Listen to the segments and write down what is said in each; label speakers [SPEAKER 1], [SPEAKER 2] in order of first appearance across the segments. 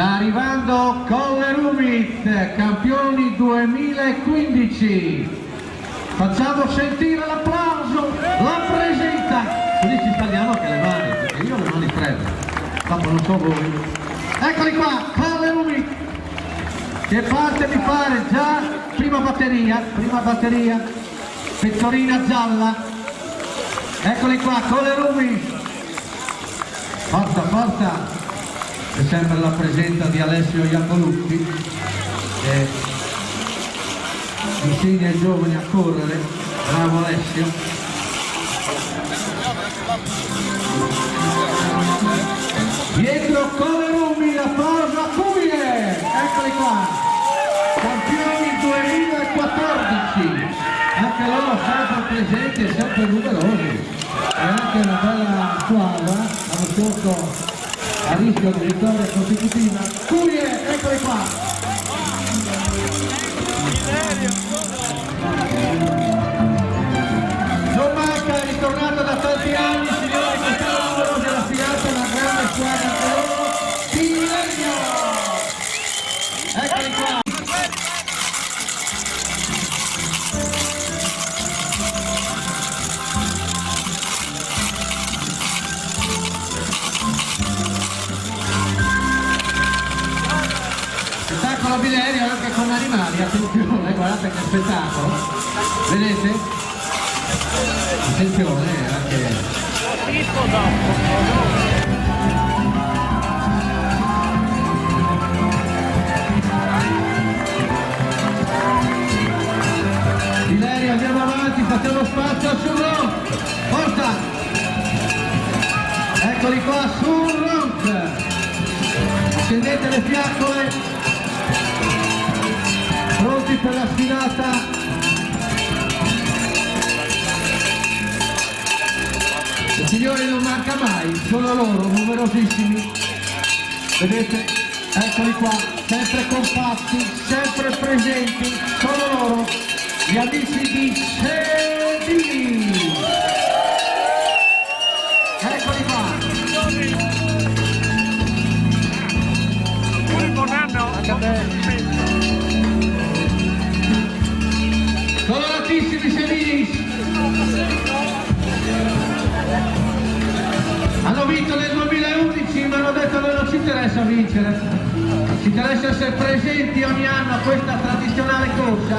[SPEAKER 1] Sta arrivando Colle Rumit, campioni 2015. Facciamo sentire l'applauso, la presenta. Così ci tagliamo anche le mani, perché io ho le mani fredde. Dopo non so voi. Eccoli qua, Colle Rumit, che parte mi pare già prima batteria, pettorina gialla. Eccoli qua, Colle Rumit. Forza, forza. È sempre la presenza di Alessio Iacolucci che insegna ai giovani a correre. Bravo Alessio. Dietro Colle Rumit, la pausa Cumine, eccoli qua, campioni 2014, anche loro sempre presenti e sempre numerosi, e anche una bella squadra, l'anno scorso a rischio di vittoria consecutiva. Curie, eccoli qua. Non manca, è ritornato da tanti anni, signori, quest'anno numerosi alla figata, una grande squadra anche loro. Tilegno! Eccoli qua. Spettacolo Bilerio anche con animali, attenzione, guardate che spettacolo, vedete? Attenzione anche. Bilerio, andiamo avanti, facciamo spazio sul rock, forza! Eccoli qua sul rock, scendete le fiaccole. Pronti per la sfilata. I signori non manca mai, sono loro, numerosissimi. Vedete? Eccoli qua, sempre compatti, sempre presenti, sono loro, gli amici di Sedini. Eccoli qua. Coloratissimi Sedini. Hanno vinto nel 2011, ma hanno detto che non ci interessa vincere, ci interessa essere presenti ogni anno a questa tradizionale corsa.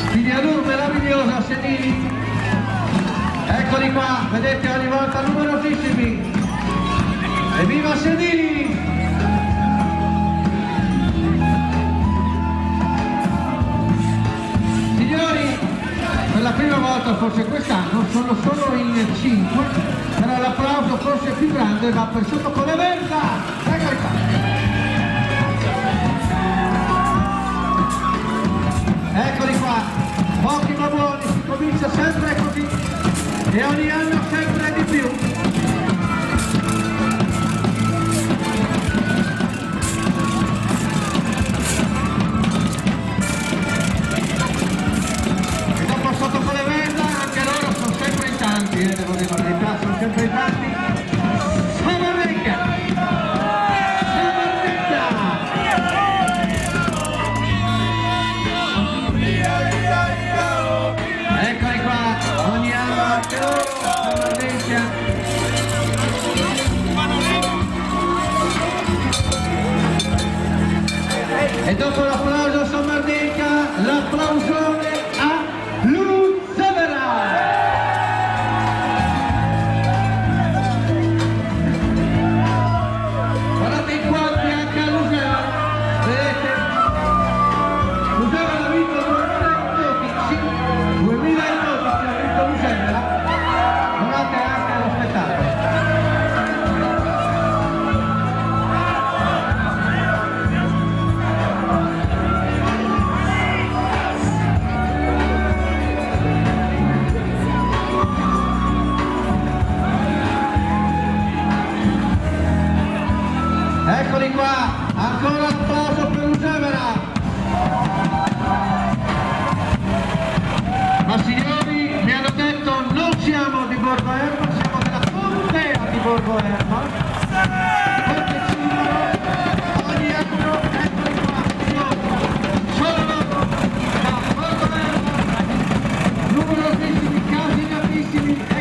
[SPEAKER 1] Finiadur meravigliosa Sedini. Eccoli qua, vedete ogni volta numerosissimi. Evviva Sedini! Per la prima volta, forse quest'anno, sono solo in 5, però l'applauso forse più grande va per sotto con le verga. Eccoli qua. Eccoli qua, pochi ma buoni, si comincia sempre così e ogni anno sempre di più. Devo dire la verità, sono sempre i tanti. Samarrenca! Samarrenca! Eccoli qua, ogni anno anche loro, Samarrenca. E dopo l'applauso a Samarrenca, l'applausone a Luzzevera! Eccoli qua, ancora applauso per Luzzevera. Ma signori, mi hanno detto non siamo di Borgo Erba, siamo della contea di Borgo Erba. Ogni bravissimi